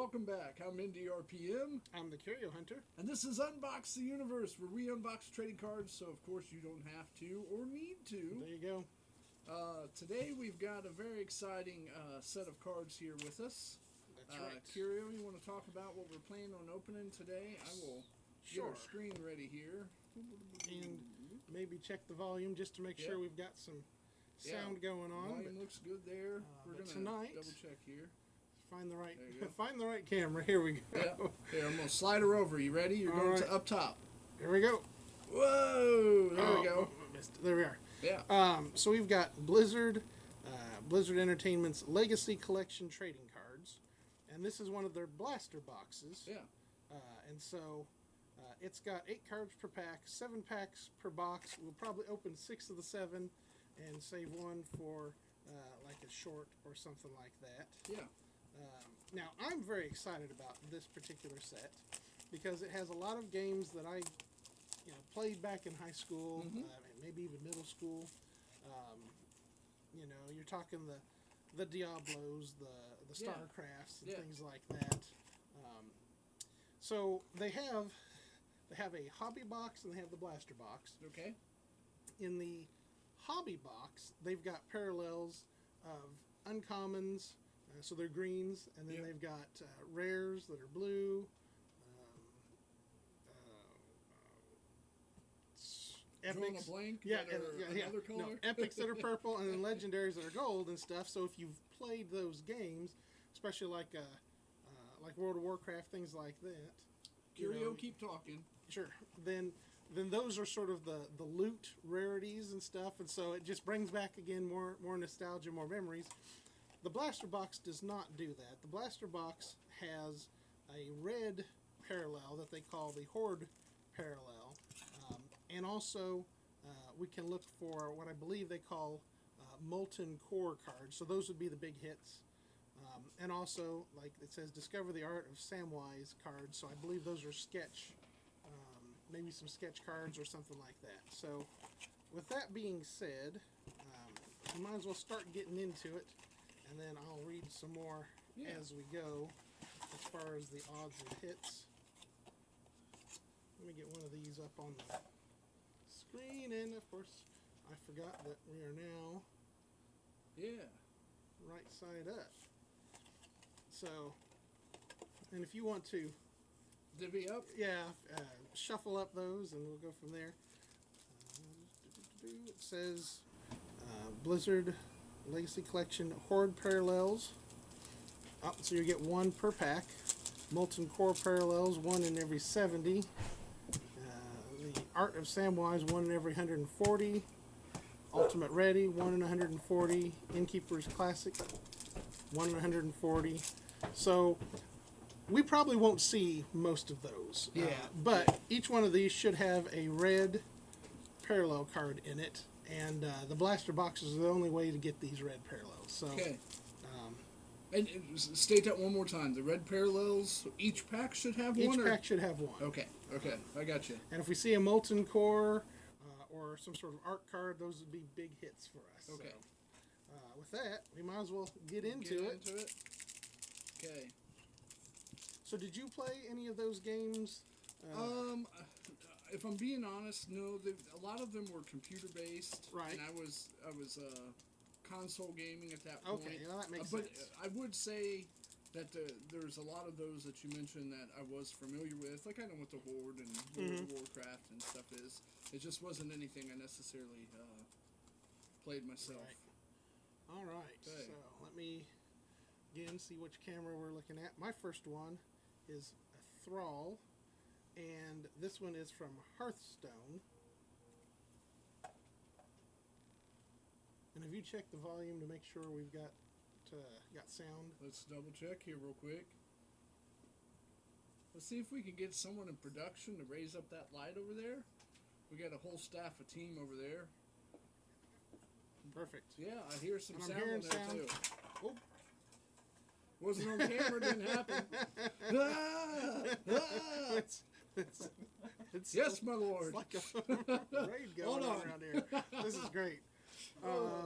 welcome back. I'm IndieRPM. I'm the Curio Hunter. And this is Unbox the Universe, where we unbox trading cards, so of course you don't have to or need to. There you go. Today we've got a very exciting set of cards here with us. That's right. Curio, you want to talk about what we're planning on opening today? I will get our screen ready here. And maybe check the volume just to make sure we've got some sound going on. Volume looks good there. We're going to double check here. Find the right camera. Here we go. Yeah. Here, I'm going to slide her over. You ready? You're going to up top. Here we go. Whoa! There we go. Missed it. There we are. Yeah. So we've got Blizzard Entertainment's Legacy Collection trading cards, and this is one of their blaster boxes. Yeah. And so it's got 8 cards per pack, 7 packs per box. We'll probably open 6 of the 7 and save one for like a short or something like that. Yeah. Now, I'm very excited about this particular set because it has a lot of games that I played back in high school, maybe even middle school. You're talking the Diablos, the Starcrafts, and things like that. So they have a hobby box and they have the blaster box. Okay. In the hobby box, they've got parallels of uncommons, so they're greens, and then they've got rares that are blue, epics, blank another color? No, epics that are purple, and then legendaries that are gold and stuff. So if you've played those games, especially like World of Warcraft, things like that, Curio, keep talking. Sure. Then those are sort of the loot rarities and stuff, and so it just brings back again more nostalgia, more memories. The blaster box does not do that. The blaster box has a red parallel that they call the Horde parallel, and also we can look for what I believe they call Molten Core cards. So those would be the big hits. And also, like it says, Discover the Art of Samwise cards. So I believe those are sketch, maybe some sketch cards or something like that. So with that being said, we might as well start getting into it, and then I'll read some more as we go as far as the odds and hits. Let me get one of these up on the screen, and of course I forgot that we are now right side up. So, and if you want to divvy up, shuffle up those, and we'll go from there. It says Blizzard Legacy Collection Horde Parallels. So you get 1 per pack. Molten Core Parallels, 1 in every 70. The Art of Samwise, 1 in every 140. Ultimate Ready, 1 in 140. Innkeeper's Classic, 1 in 140. So we probably won't see most of those. But each one of these should have a red parallel card in it, and the blaster boxes are the only way to get these red parallels. So, and state that one more time. The red parallels, each pack should have one? Each pack should have one. Okay, I got you. And if we see a Molten Core or some sort of art card, those would be big hits for us. Okay. So, with that, we might as well get into it. Okay. So did you play any of those games? If I'm being honest, no. A lot of them were computer based, right? And I was console gaming at that point. Okay, that makes But sense. I would say that there's a lot of those that you mentioned that I was familiar with. Like I know what the Horde and World of Warcraft and stuff is. It just wasn't anything I necessarily played myself. Right. All right. Okay. So let me again see which camera we're looking at. My first one is a Thrall, and this one is from Hearthstone. And have you checked the volume to make sure we've got sound? Let's double check here real quick. Let's see if we can get someone in production to raise up that light over there. We got a whole staff, a team over there. Perfect. Yeah, I hear some sound on there too. Oh. Wasn't on camera, didn't happen. It's yes, my lord. It's like a raid going on around here. This is great. I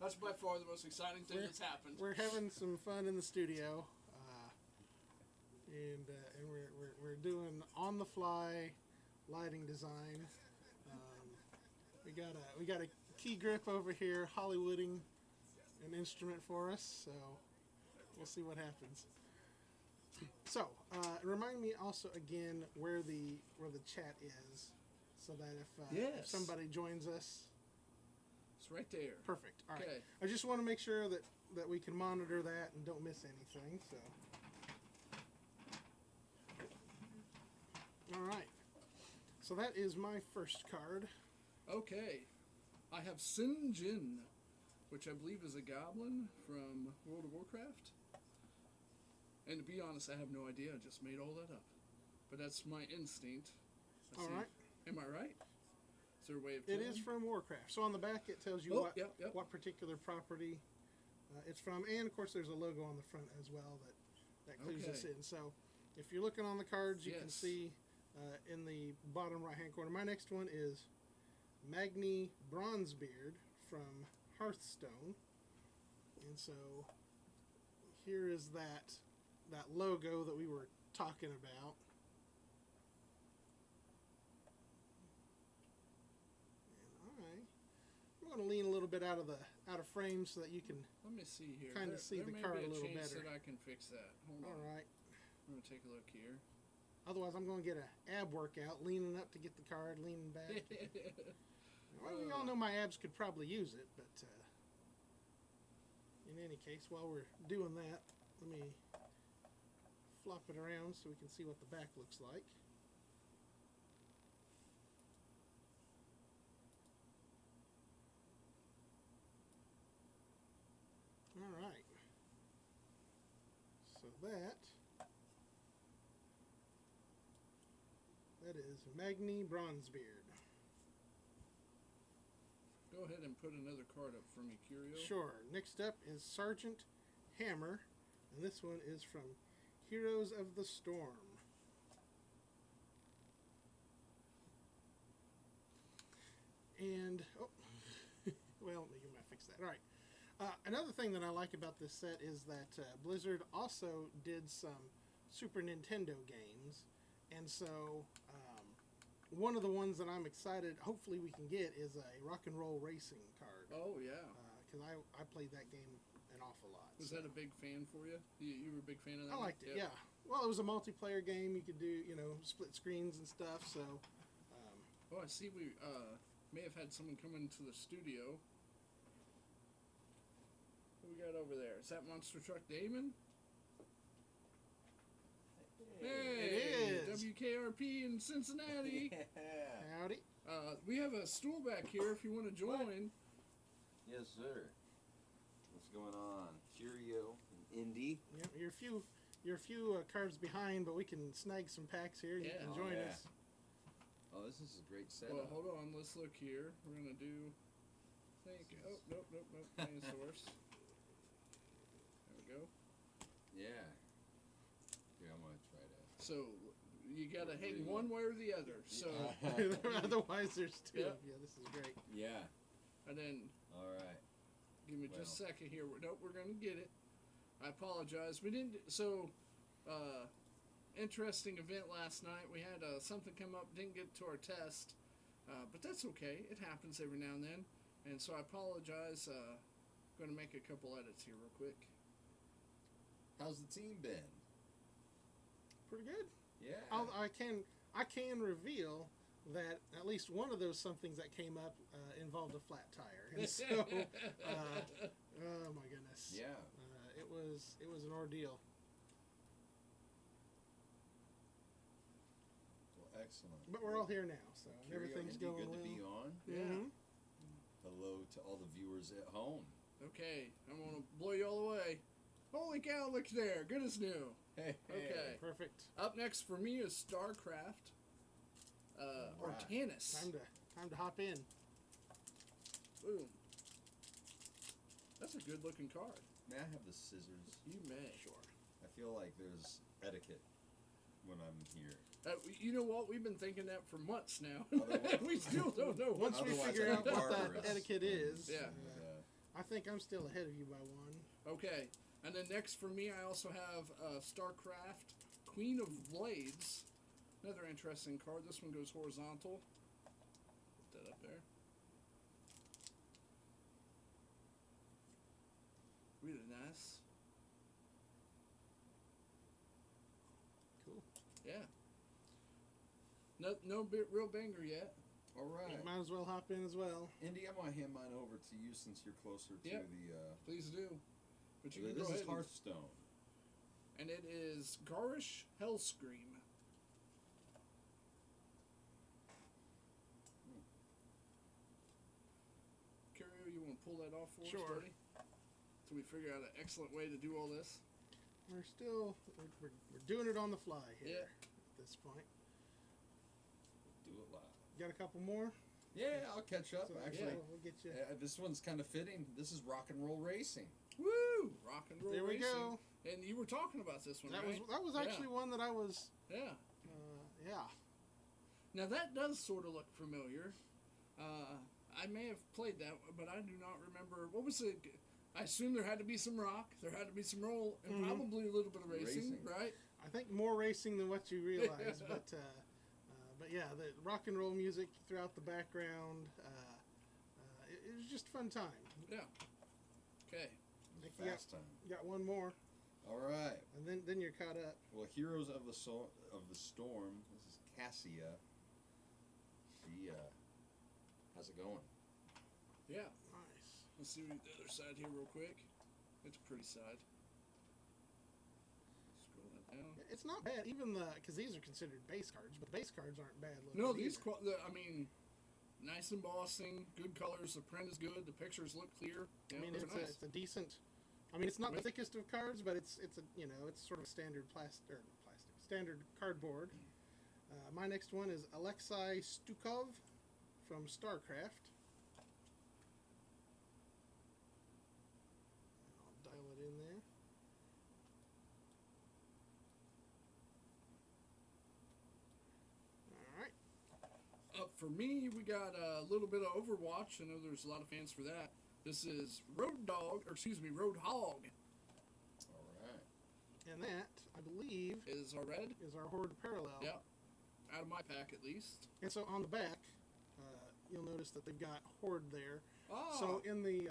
That's by far the most exciting thing that's happened. We're having some fun in the studio, and we're doing on the fly lighting design. We got a key grip over here, Hollywooding an instrument for us, so we'll see what happens. So, remind me also again where the chat is, so that if somebody joins us, it's right there. perfect. All right. Okay. I just want to make sure that we can monitor that and don't miss anything. So, all right. So that is my first card. Okay. I have Sin Jin, which I believe is a goblin from World of Warcraft. And to be honest, I have no idea. I just made all that up. But that's my instinct. All right. Am I right? Is there a way of It telling? is from Warcraft. So on the back it tells you what particular property it's from, and of course there's a logo on the front as well that clues us in. So if you're looking on the cards, you can see in the bottom right hand corner. My next one is Magni Bronzebeard from Hearthstone, and so here is that logo that we were talking about. I'm going to lean a little bit out of frame so that you can Let me see here. kind of see the card a little There may be a chance better. that I can fix that. Hold on. All right. I'm going to take a look here. Otherwise, I'm going to get an ab workout, leaning up to get the card, leaning back. Well, we all know my abs could probably use it, but in any case, while we're doing that, let me flop it around so we can see what the back looks like. All right. So that is Magni Bronzebeard. Go ahead and put another card up for me, Curio. Sure. Next up is Sergeant Hammer, and this one is from Heroes of the Storm. And, well, you might fix that. All right. Another thing that I like about this set is that Blizzard also did some Super Nintendo games, and so one of the ones that I'm excited, hopefully we can get, is a Rock and Roll Racing card. Oh, yeah. Because I played that game an awful lot. Was that a big fan for you? You were a big fan of that? I liked it, yeah. Well, it was a multiplayer game. You could do, split screens and stuff, so... Oh, I see we may have had someone come into the studio. What we got over there? Is that Monster Truck Damon? Hey, it is. WKRP in Cincinnati. Yeah. Howdy. We have a stool back here if you want to join. Yes, sir. What's going on? Curio and Indy. Yep, you're a few cards behind, but we can snag some packs here. You can join us. Oh, this is a great setup. Well, hold on. Let's look here. We're going to do... Oh, nope. Main source. There we go. Yeah. Here, I'm going to try that. So, you got to hang one way or the other. So, Otherwise, there's two. Yep. Yeah, this is great. Yeah. and then... All right. Give me just a second here. Nope, we're going to get it. I apologize. We didn't... So, interesting event last night. We had something come up. Didn't get to our test. But that's okay. It happens every now and then. And so I apologize. Going to make a couple edits here real quick. How's the team been? Pretty good. Yeah. I can reveal that at least one of those somethings that came up involved a flat tire, and so oh my goodness, Yeah. it was an ordeal. Well, excellent. But we're all here now, so Curio, everything's Indy, going good well. to be on. Yeah. Mhm. Hello to all the viewers at home. Okay, I'm going to blow you all away. Holy cow, look there. Good as new. Hey. Okay. Perfect. Up next for me is Starcraft. Or Alright. Tannis. Time to hop in. Boom. That's a good looking card. May I have the scissors? You may. Sure. I feel like there's etiquette when I'm here. You know what? We've been thinking that for months now. Otherwise- We still don't know. Once we Otherwise, figure I'd out be what that barbarous. etiquette is, Yeah. And, I think I'm still ahead of you by one. Okay. And then next for me, I also have Starcraft, Queen of Blades. Another interesting card. This one goes horizontal. Put that up there. Really nice. Cool. Yeah. No real banger yet. All right. Might as well hop in as well. Indy, I'm going to hand mine over to you since you're closer to Yep. the... Please do. But you can this go is ahead. Hearthstone. And it is Garish Hellscream. Curio, you want to pull that off for us, Sure. buddy? So we figure out an excellent way to do all this. We're doing it on the fly here at this point. Do it live. Got a couple more? Yeah, I'll catch up. So, Actually, we'll get you. this one's kind of fitting. This is Rock and Roll Racing. Woo! Rock and roll There we racing. go. And you were talking about this one, That right? was actually one that I was. Yeah. Yeah. Now that does sort of look familiar. I may have played that, but I do not remember. What was it? I assume there had to be some rock, there had to be some roll, and probably a little bit of racing, right? I think more racing than what you realize, but yeah, the rock and roll music throughout the background. It was just a fun time. Yeah. Okay. Fast time. You got one more, All right. and then you're caught up. Well, Heroes of the Storm. This is Cassia. She how's it going? Yeah. Nice. Let's see the other side here real quick. It's a pretty side. Scroll that down. It's not bad, even because these are considered base cards, but base cards aren't bad looking. No, these, either. I mean, nice embossing, good colors, the print is good, the pictures look clear. I mean, it's a decent. I mean, it's not the thickest of cards, but it's it's sort of a standard standard cardboard. My next one is Alexei Stukov from Starcraft. I'll dial it in there. All right. Up for me, we got a little bit of Overwatch. I know there's a lot of fans for that. This is Roadhog. All right. And that, I believe, Is our red? is our Horde Parallel. Yeah. Out of my pack, at least. And so on the back, you'll notice that they've got Horde there. Oh. So in the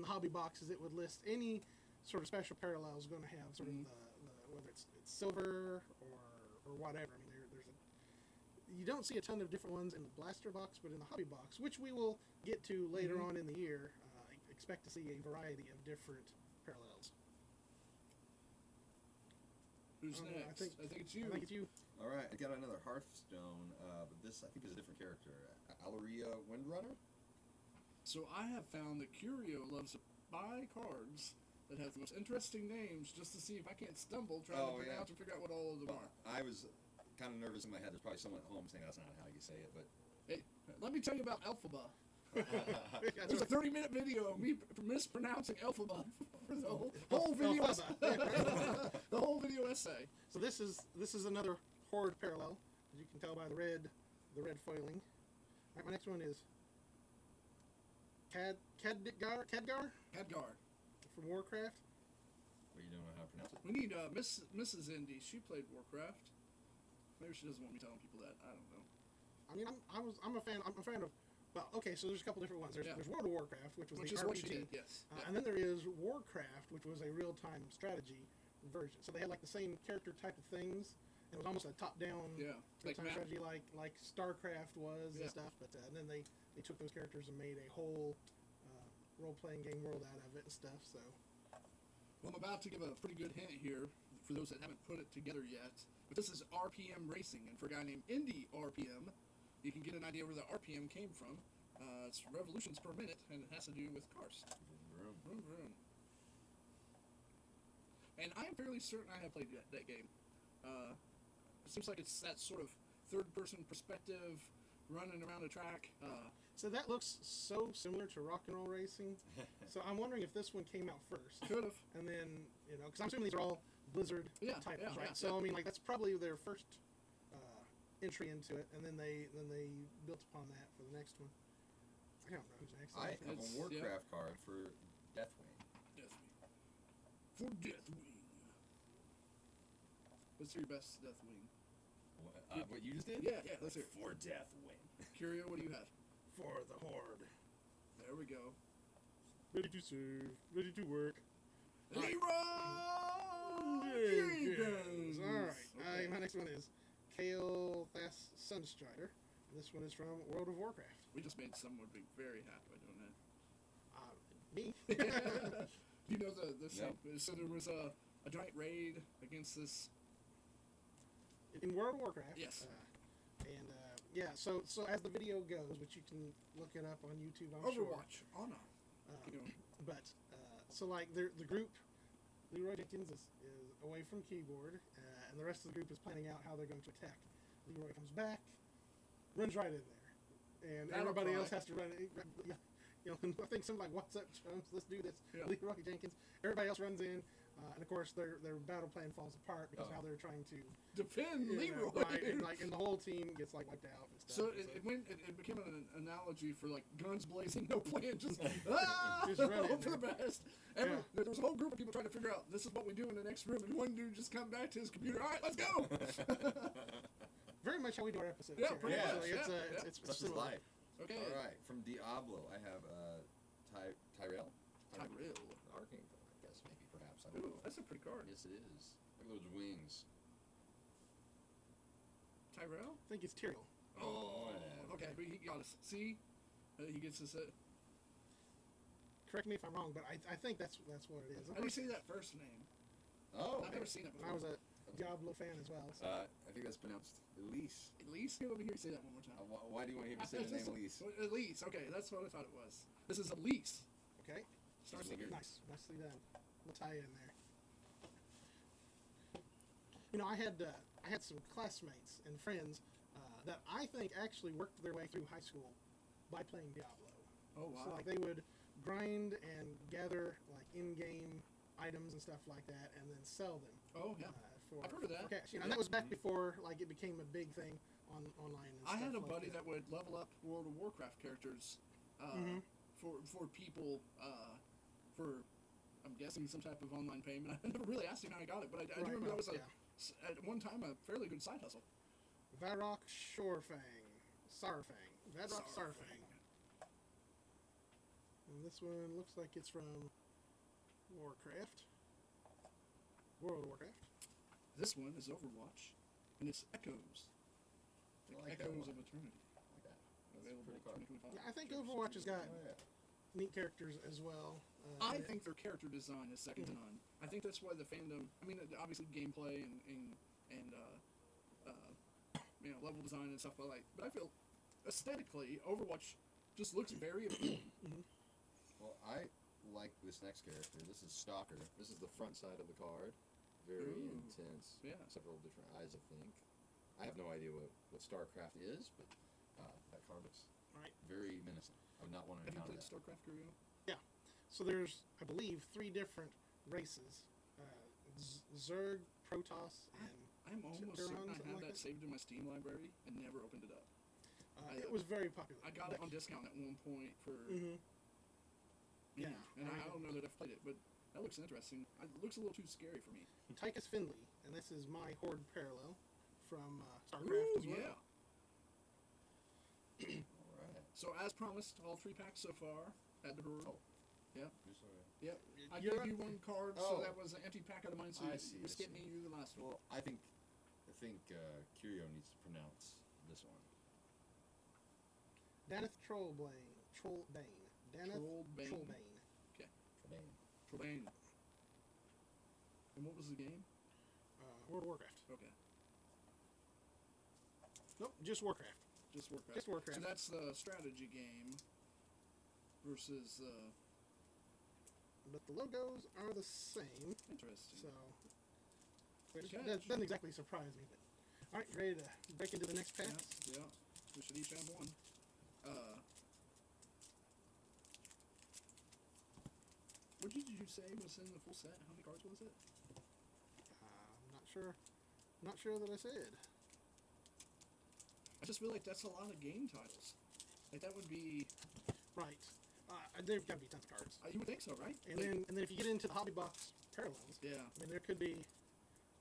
hobby boxes, it would list any sort of special parallels going to have sort of the whether it's silver or whatever. I mean, you don't see a ton of different ones in the blaster box, but in the hobby box, which we will get to later on in the year, expect to see a variety of different parallels. Who's I don't know, next? I think it's you. I think it's you. All right. I got another Hearthstone, but this I think is a different character. Alaria Windrunner. So I have found that Curio loves to buy cards that have the most interesting names just to see if I can't stumble trying to pronounce and figure out what all of them are. I was kind of nervous in my head. There's probably someone at home saying that's not how you say it, but Hey, let me tell you about Alphaba. That's There's a right. 30-minute video of me mispronouncing Alphaba for the whole video. Alphaba. The whole video essay. So this is another Horde parallel, as you can tell by the red foiling. All right, my next one is Khadgar Khadgar. from Warcraft. well, you don't know how to pronounce it. We need Mrs. Indy. She played Warcraft. Maybe she doesn't want me telling people that. I don't know. I mean, I'm a fan of. Well, okay, so there's a couple different ones. There's World of Warcraft, which was Which the is RPG, what she did, yes. and then there is Warcraft, which was a real-time strategy version. So they had like the same character type of things. It was almost a top-down Like real-time map. strategy, like Starcraft was and Yeah. stuff. But and then they took those characters and made a whole role-playing game world out of it and stuff. So Well, I'm about to give a pretty good hint here for those that haven't put it together yet. But this is RPM Racing, and for a guy named IndieRPM, you can get an idea where the RPM came from. It's revolutions per minute, and it has to do with cars. Vroom. Vroom, vroom. And I am fairly certain I have played that game. It seems like it's that sort of third-person perspective, running around a track. so that looks so similar to Rock and Roll Racing. So I'm wondering if this one came out first, Could have. and then because I'm assuming these are all Blizzard titles, right? So I mean, like that's probably their first entry into it, and then they built upon that for the next one. I don't know who's next. I have a It's- Warcraft card for Deathwing. Deathwing. For Deathwing. Let's hear your best Deathwing. What you just did? Yeah, let's hear it. For Deathwing. Curio, what do you have? For the Horde. There we go. Ready to serve. Ready to work. Leroy Jenkins. Alright. Okay. My next one is Kale Thas Sunstrider. This one is from World of Warcraft. We just made someone be very happy by doing that. Me? You know the Yep. So there was a giant raid against this. In World of Warcraft. Yes. Yeah, so as the video goes, which you can look it up on YouTube, I'm Overwatch. Oh no. sure. So like the group, Leroy Jenkins is away from keyboard, and the rest of the group is planning out how they're going to attack. Leroy comes back, runs right in there, and Battle everybody cry. else has to run. You know, I think something like, "What's up, chums? Let's do this." Yeah. Leroy Jenkins. Everybody else runs in, and of course their battle plan falls apart because how they're trying to Defend you know, Leroy. right, and the whole team gets like wiped out and So stuff. it became an analogy for like guns blazing, no plan, just Just run in hope for the there. best. There was a whole group of people trying to figure out this is what we do in the next room, and one dude just come back to his computer. All right, let's go. Very much how we do our episodes. Yeah, here. pretty much, Actually, yeah. it's Such is similar. life. Okay. All right. From Diablo, I have Tyrell. Tyrell. Archangel, I guess, maybe, perhaps. I don't Ooh, know. that's a pretty card. Yes, it is. Look at those wings. Tyrell. I think it's Tyrael. Oh, yeah. okay. But he got us. See, he gets us. Correct me if I'm wrong, but I think that's what it is. How do you say that first name? Oh, I've never seen it I before. was a Diablo fan as well. So. I think that's pronounced Elise. Elise, get over here and say that one more time. Why do you want to hear me say the name Elise? Elise. Okay, that's what I thought it was. This is Elise. Okay. Starts Look with here. Nice. Nicely done. We'll tie in there. You know, I had some classmates and friends that I think actually worked their way through high school by playing Diablo. Oh wow. So like they would grind and gather like in-game items and stuff like that, and then sell them. Oh yeah. I've heard of that. For cash. You know, and that was back before like it became a big thing online. And I stuff had a like buddy that would level up World of Warcraft characters for people for I'm guessing some type of online payment. I never really asked him how he got it, but I do remember that was at one time a fairly good side hustle. Varrock Shorefang. Sarfang. Varrock Sarfang. And this one looks like it's from Warcraft. World of Warcraft. This one is Overwatch, and it's Echoes. I like that Echoes one. of Eternity. Like that. That's Available pretty card. 2025. Yeah, I think Overwatch has got Oh, yeah. neat characters as well. I think their character design is second to none. I think that's why the fandom. I mean, obviously gameplay and you know, level design and stuff. But I feel aesthetically, Overwatch just looks very appealing. Well, I like this next character. This is Stalker. This is the front side of the card. Very Ooh. intense. Yeah. Several different eyes, I think. I have no idea what Starcraft is, but that card looks Right. very menacing. I would not want to Have you encounter played that. Starcraft, Curio? So there's, I believe, 3 different races. Zerg, Protoss, and I'm almost Turon, certain I something have like that that? saved in my Steam library and never opened it up. it was very popular. I got it on discount at one point for Mm-hmm. yeah, and I right. don't know that I've played it, but that looks interesting. It looks a little too scary for me. Tychus Finley, and this is my Horde parallel from Starcraft as well. yeah. All right. So as promised, all 3 packs so far at the Horde. Oh. Yep. Yep. I You're gave you right. 1 card, Oh. so that was an empty pack out of mine. So I you see, you I skipped see. me. You the last one. Well, I think Curio needs to pronounce this one. Daneth Trollbane. Daneth Trollbane. Trollbane. Tremaine. Tremaine. And what was the game? World of Warcraft. Okay. Nope, just Warcraft. Just Warcraft. Just Warcraft. So that's the strategy game versus But the logos are the same, interesting. so which Good catch. doesn't exactly surprise me. But all right, ready to break into the next pack? Yeah, yeah. We should each have 1. What did you say was in the full set? How many cards was it? I'm not sure. Not sure that I said. I just feel like that's a lot of game titles. Like that would be Right. There've got to be tons of cards. You would think so, right? And then if you get into the hobby box parallels, Yeah. I mean there could be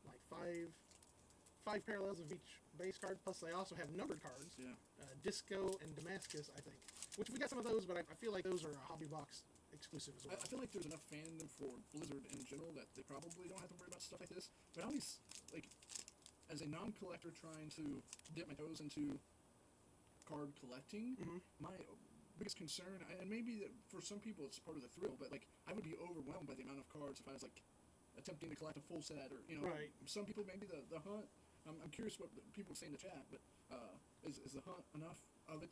like five parallels of each base card. Plus they also have numbered cards. Yeah. Disco and Damascus, I think. Which we got some of those, but I feel like those are a hobby box exclusive as well. I feel like there's enough fandom for Blizzard in general that they probably don't have to worry about stuff like this. But I always, like, as a non-collector trying to dip my toes into card collecting, my biggest concern, and maybe that for some people it's part of the thrill, but like I would be overwhelmed by the amount of cards if I was like attempting to collect a full set, or Right. Some people maybe the hunt. I'm curious what people say in the chat, but is the hunt enough of it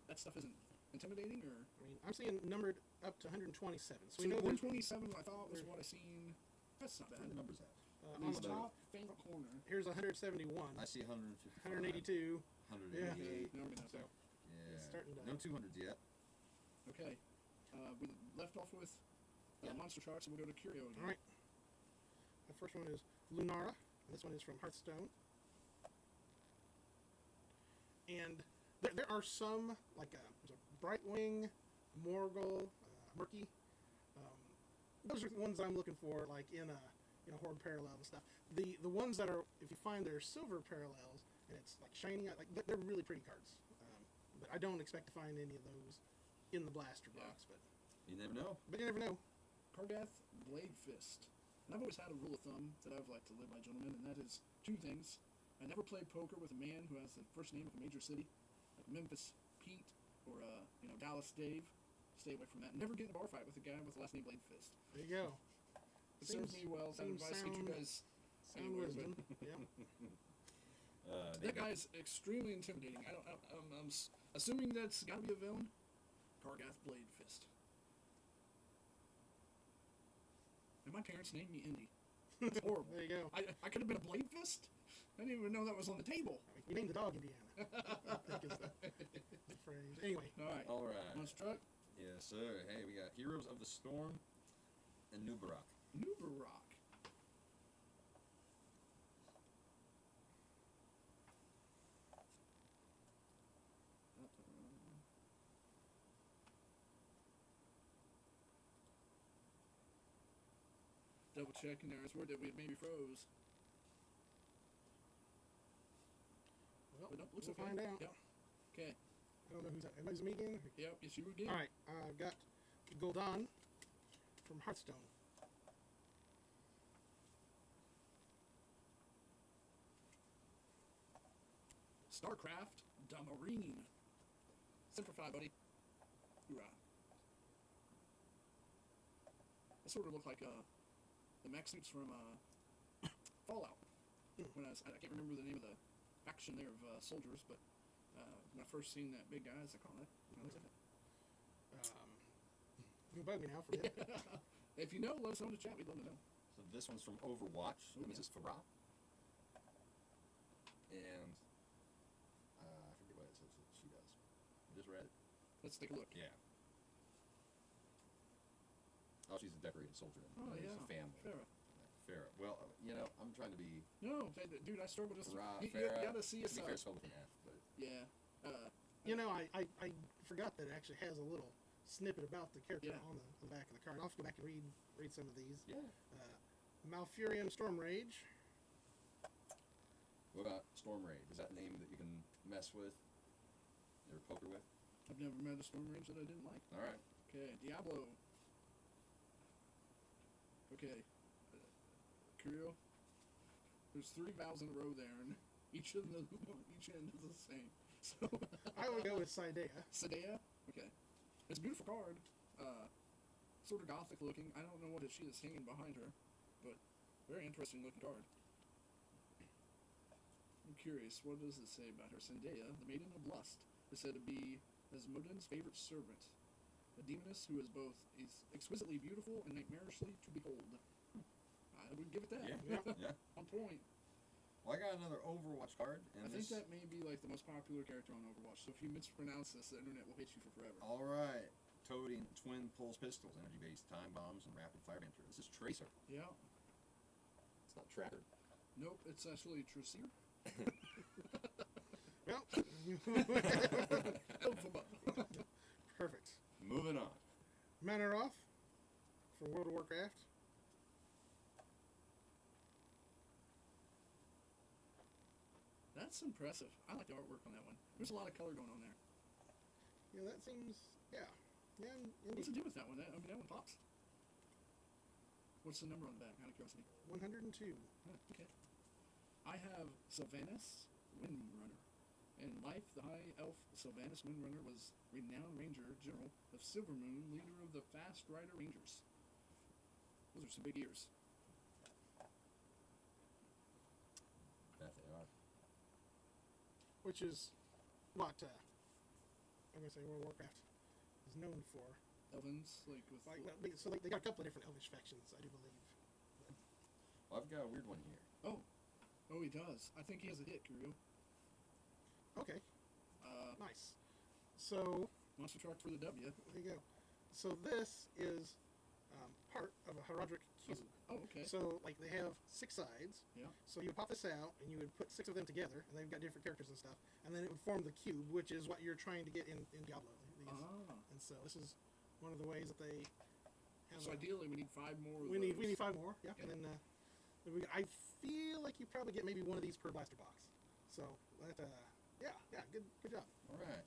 that stuff isn't intimidating, or? I mean, I'm seeing numbered up to 127. So So we know 127, I thought was what I seen. That's not Where bad. the numbers at? on On the the top favorite corner. here's 171, I see 155. 182. 188. No, no, so, Yeah. It's starting to- No 200s yet. okay. We left off with monster charts, and we'll go to Curio again. All right. The first one is Lunara. And this one is from Hearthstone. And there are some, like there's a Brightwing, Morgul, Murky. Those are the ones I'm looking for, like in a Horde parallel and stuff. The ones that are, if you find their silver parallels and it's like shiny, like they're really pretty cards. But I don't expect to find any of those in the blaster box. But You never know. you never know. Kargath Blade Fist. And I've always had a rule of thumb that I've liked to live by, gentlemen, and that is two things. I never play poker with a man who has the first name of a major city, like Memphis Pete or Dallas Dave. Stay away from that. Never get in a bar fight with a guy with the last name Blade Fist. There you go. It serves me well. That seems advice get you sound- guys Sound anywhere, wisdom. but Yeah. that guy is extremely intimidating. I'm assuming that's got to be a villain. Kargath Blade Fist. And my parents named me Indy. It's horrible. There you go. I could have been a Blade Fist. I didn't even know that was on the table. You named the dog Indiana. I think is the phrase. Anyway, All right. Monster truck. Yes, sir. Hey, we got Heroes of the Storm and Nubarak. Nubarak. Double checking there. It's word that we maybe froze. well, But no, looks we'll okay. find out. Yep. Okay. I don't know who's that. Is it me again? Yep. Yes, you again. All right. I've got Gul'dan from Hearthstone. Starcraft, Damon. Simplify, buddy. Hoorah. They sort of look like the mech suits from Fallout. When I can't remember the name of the faction there of soldiers, but when I first seen that big guy, I was like, oh, that looks like that. You bug me now for it. If you know, let us know in the chat. We'd love to know. So this one's from Overwatch. Ooh, This is Farah. And I forget what it says that she does. I just read it. Let's take a look. Yeah. Oh, she's a decorated soldier. Oh, It's yeah. a family. Farah. Farah. Well, I'm trying to be No, dude, I struggle just. Farah. You Farah. gotta see To us be out. fair, spelled with an F, but Yeah. I forgot that it actually has a little snippet about the character Yeah. on the back of the card. I'll have to go back and read some of these. yeah. Malfurion Storm Rage. What about Storm Raid? Is that a name that you can mess with or poker with? I've never met a storm range that I didn't like. All right. Okay, Diablo. Okay, Curio. There's 3 vowels in a row there, and each end is the same. So I would go with Sidea. Sadea. Okay, it's a beautiful card. Sort of gothic looking. I don't know what she is hanging behind her, but very interesting looking card. I'm curious. What does it say about her? Zendaya, the Maiden of Lust, is said to be Asmodean's favorite servant, a demoness who is both exquisitely beautiful and nightmarishly to behold. I would give it that. Yeah. Yeah. On point. Well, I got another Overwatch card, and I think this. that may be like the most popular character on Overwatch. So if you mispronounce this, the internet will hate you for forever. All right. Toting twin pulse pistols, energy-based time bombs, and rapid fire banter. This is Tracer. Yeah. It's not Tracker. Nope. It's actually Trucier. Well, Oh, perfect. Moving on. Manaroth for World of Warcraft. That's impressive. I like the artwork on that one. There's a lot of color going on there. Yeah, that seems, yeah. Yeah, What's the indeed. deal with that one? I mean, that one pops. What's the number on the back? Out of curiosity. 102. Huh, okay. I have Sylvanas Windrunner. In life, the high elf Sylvanas Windrunner was renowned ranger general of Silvermoon, leader of the Fast Rider Rangers. Those are some big ears. That they are. Which is what, I'm going to say World of Warcraft is known for. Elvins, like with So they got a couple of different elvish factions, I do believe. Well, I've got a weird one here. Oh, he does. I think he has a hit, Curio. Okay, nice. So, Monster truck for the W. there you go. So this is part of a heraldic cube. Oh, okay. So, like, they have 6 sides. Yeah. So you pop this out, and you would put 6 of them together, and they've got different characters and stuff, and then it would form the cube, which is what you're trying to get in Diablo. And so this is one of the ways that they have. So ideally, we need 5 more. We need 5 more. Yeah. Okay. And then I feel like you probably get maybe one of these per blaster box. So that yeah, good job. All right.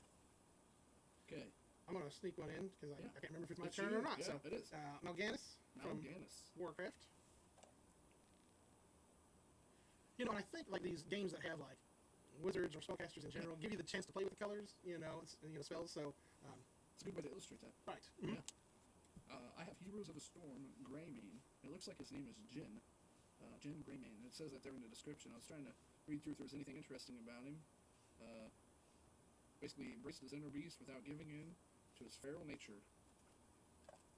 Okay. I'm gonna sneak one in because I can't remember if it's my It's turn you. or not. Yeah, So it is. Mal'Ganis from Mal'Ganis. Warcraft. You know, and I think like these games that have like wizards or spellcasters in general give you the chance to play with the colors, spells. So It's a good way to illustrate that. right. Yeah. I have Heroes of the Storm, Greymane. It looks like his name is Jin. Jin Greymane. It says that there in the description. I was trying to read through if there was anything interesting about him. Basically, embraced his inner beast without giving in to his feral nature.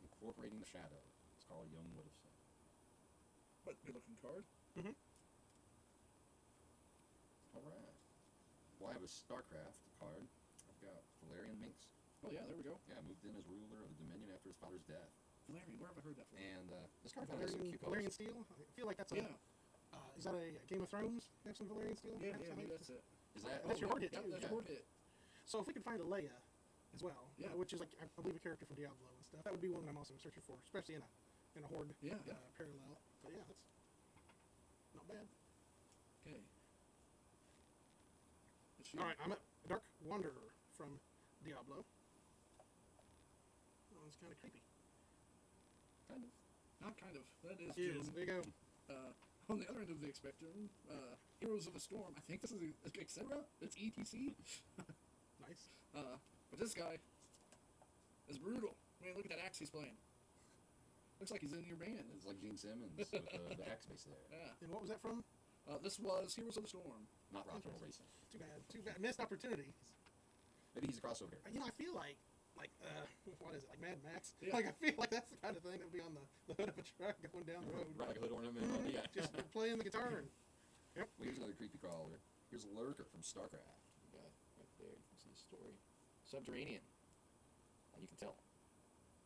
Incorporating the shadow. It's called Young would have said. But good looking card. Mm-hmm. All right. Well, I have a Starcraft card. I've got Valerian Minx. Oh yeah, there we go. Yeah, moved in as ruler of the Dominion after his father's death. Valerian, where have I heard that from? And this card has some cute Valerian colors. Steel. I feel like that's a. Yeah. Is that a Game of Thrones? They have some Valerian Steel. Yeah, perhaps? I maybe think? that's it. Is that? That's your horde hit, Yep, too. that's Yeah. your horde hit. So if we could find a Leia as well, Yeah. which is like I believe a character from Diablo and stuff, that would be one I'm also searching for, especially in a horde Yeah. parallel. But yeah, that's not bad. Okay. It's you. All right, I'm a Dark Wanderer from Diablo. Oh, it's kind of creepy. Kind of. Not kind of. That is Yes, Jin. there you go. On the other end of the spectrum, Heroes of the Storm. I think this is etc. It's ETC. Nice. But this guy is brutal. I mean, look at that axe he's playing. Looks like he's in your band. It's like Gene Simmons with the axe base there. Yeah. And what was that from? This was Heroes of the Storm. Not rock and roll racing. Too bad. Too bad. Missed opportunity. Maybe he's a crossover here. You know, I feel like what is it, like Mad Max? Yeah. Like I feel like that's the kind of thing that would be on the hood of a truck going down the road. Right, like a hood ornament. Yeah. Just playing the guitar. And, yep. Well, here's another creepy crawler. Here's a lurker from Starcraft. The guy right there. You can see the story. Subterranean. You can tell.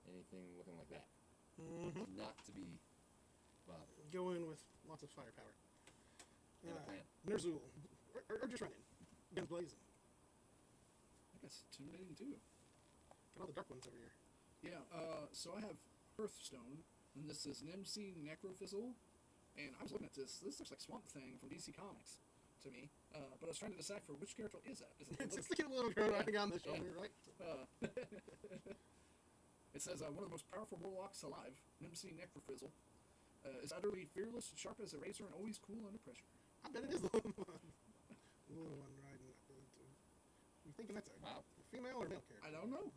Anything looking like that. Mm-hmm. Not to be bothered. Go in with lots of firepower. And a plan. Ner'zhul. Or just run in. Guns blazing. I think that's intimidating too. Got all the dark ones over here. Yeah. So I have Hearthstone, and this is Nimsi Necrofizzle. And I was looking at this. This looks like Swamp Thing from DC Comics to me. But I was trying to decipher which character is that. Is it It's just the cute little girl riding on the shoulder, right? It says one of the most powerful warlocks alive, Nimsi Necrofizzle, is utterly fearless, sharp as a razor, and always cool under pressure. I bet it is the little one riding. You thinking that's a female or male character? I don't know.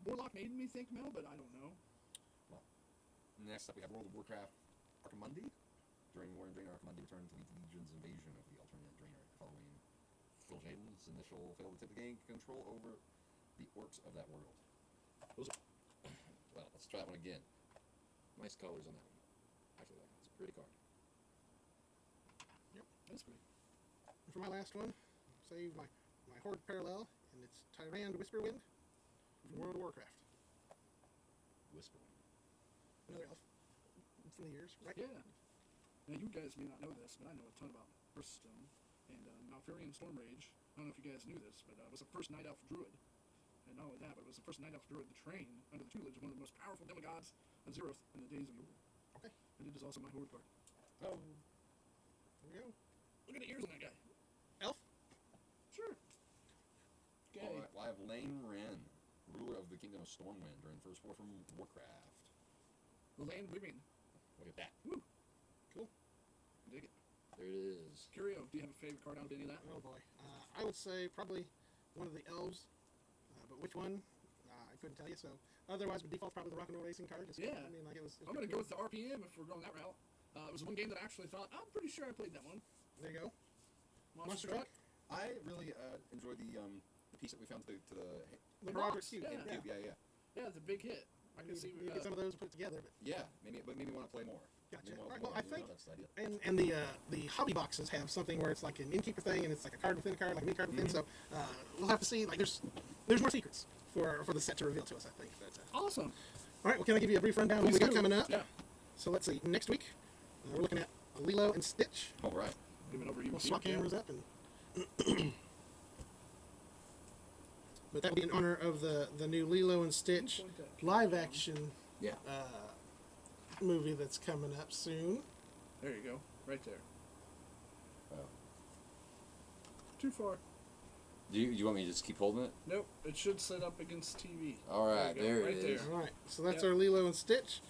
Warlock made me think male, but I don't know. Well, next up we have World of Warcraft Archimundi. During War and Draenor, Archimundi returned to lead the Legion's invasion of the alternate Draenor, following Phil'Jaeden's initial failed attempt to gain control over the orcs of that world. Those are, well, let's try that one again. Nice colors on that one. Actually, it's a pretty card. Yep. That's pretty. And for my last one, save my horde parallel, and it's Tyrande Whisperwind from World of Warcraft. Whispering. Another elf from the years, right? Yeah. Now, you guys may not know this, but I know a ton about Hearthstone. And Malfurion Stormrage, I don't know if you guys knew this, but was the first Night Elf Druid. And not only that, but it was the first night elf druid to train under the tutelage of one of the most powerful demigods of Zeroth in the days of yore. Okay. And it is also my horde card. Oh. There we go. Look at the ears on that guy. Elf. Sure. Okay. All right. Well, I have Lane Wren, ruler of the Kingdom of Stormwind during the First War from Warcraft. Land Living. Look at that. Woo. Cool. Dig it. There it is. Curio, do you have a favorite card out of any of that? Oh boy. I would say probably one of the elves, but which one? I couldn't tell you. So otherwise, by default, probably the rock and roll racing card. Just, Yeah. I mean, like it was I'm going to go with the RPM if we're going that route. It was one game that I actually thought, I'm pretty sure I played that one. There you go. Monster Truck. Truck. I really enjoyed the piece that we found to The box, Robert Cube. yeah. Cube. Yeah. Yeah, it's a big hit. I can see You get some of those put together. But Yeah, maybe want to play more. Gotcha. Maybe All right, wanna well, play I more, think- that's the idea. and the hobby boxes have something where it's like an innkeeper thing, and it's like a card within a card, like a mini card within. So we'll have to see. Like there's more secrets for the set to reveal to us. I think. But, Awesome. all right. Well, can I give you a brief rundown of what we Please got do. coming up? Yeah. So let's see. Next week we're looking at Lilo and Stitch. All right. Give it over to you. We'll swap cameras up and. But that will be in honor of the new Lilo and Stitch live action Yeah. movie that's coming up soon. There you go. Right there. Wow. Too far. Do you want me to just keep holding it? Nope. It should set up against TV. All right, you go, there it right is. there. All right, so that's Yep. our Lilo and Stitch.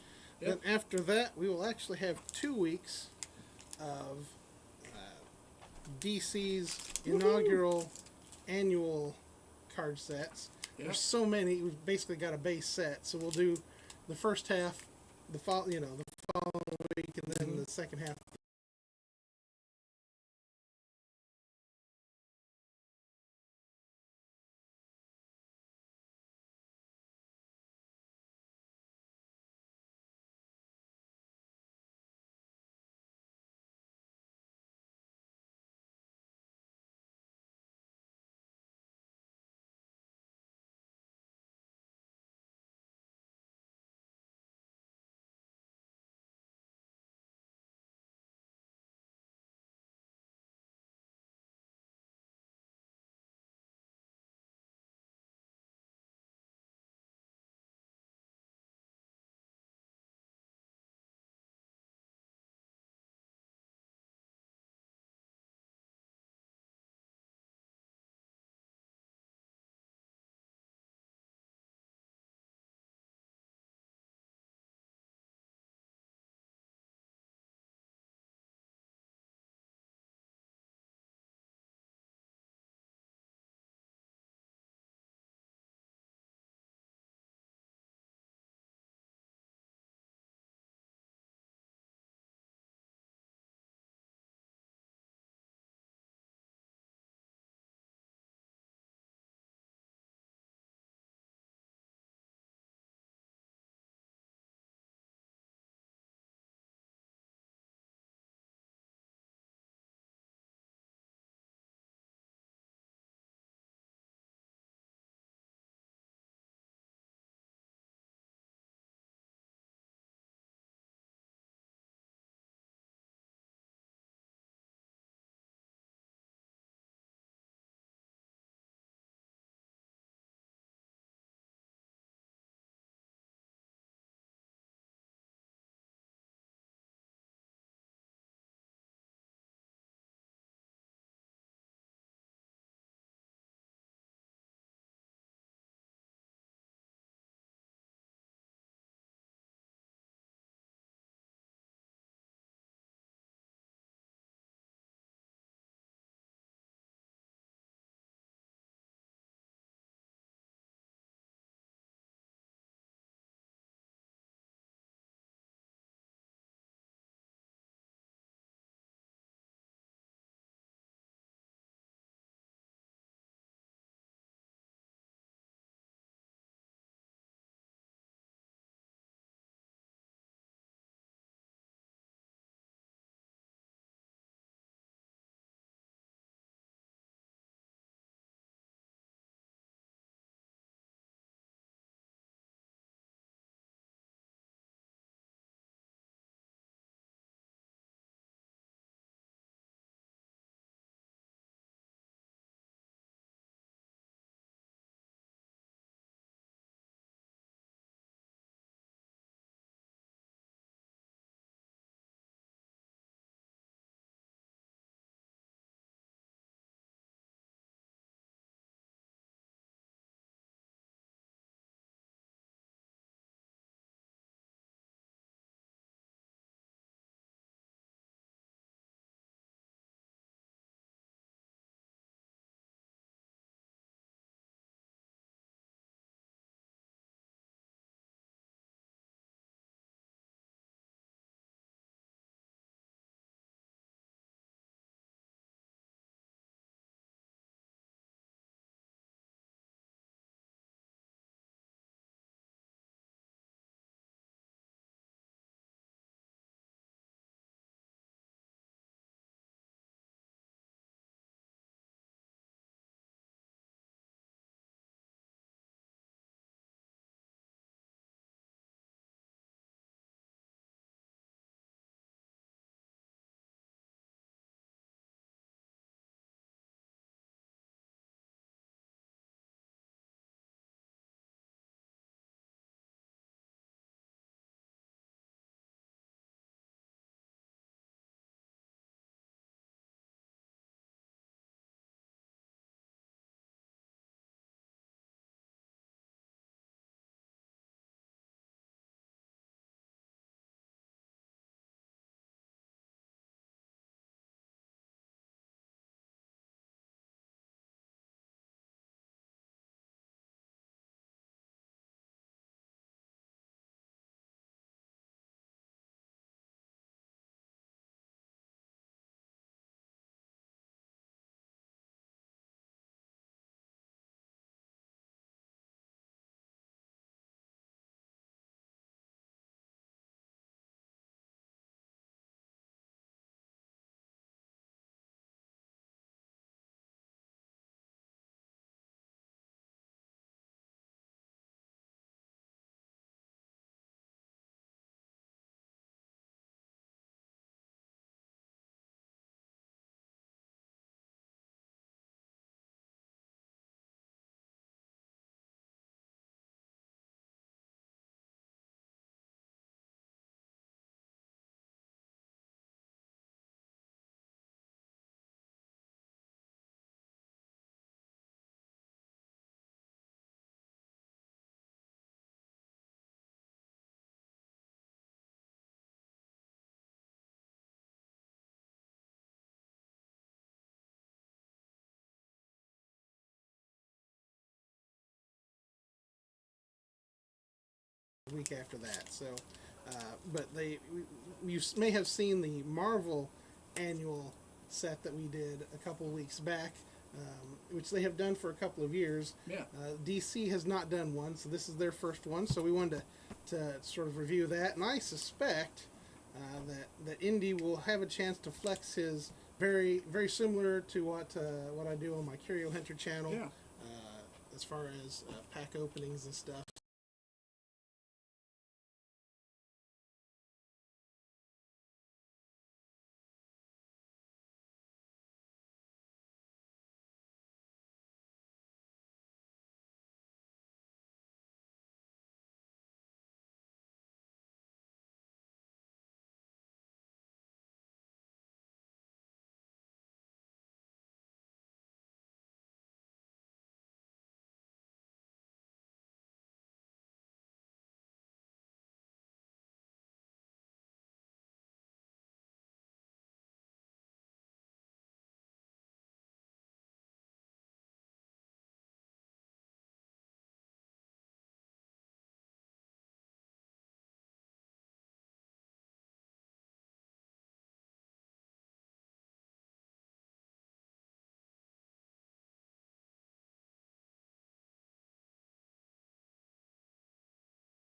Yep. Then after that, we will actually have 2 weeks of DC's inaugural annual card sets. Yep. There's so many. We've basically got a base set, so we'll do the first half, the following week, and then the second half week after that. So, but you may have seen the Marvel annual set that we did a couple of weeks back, which they have done for a couple of years. Yeah. DC has not done one, so this is their first one. So we wanted to sort of review that, and I suspect that Indy will have a chance to flex his very similar to what I do on my Curio Hunter channel. Yeah. As far as pack openings and stuff.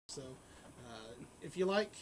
So, if you like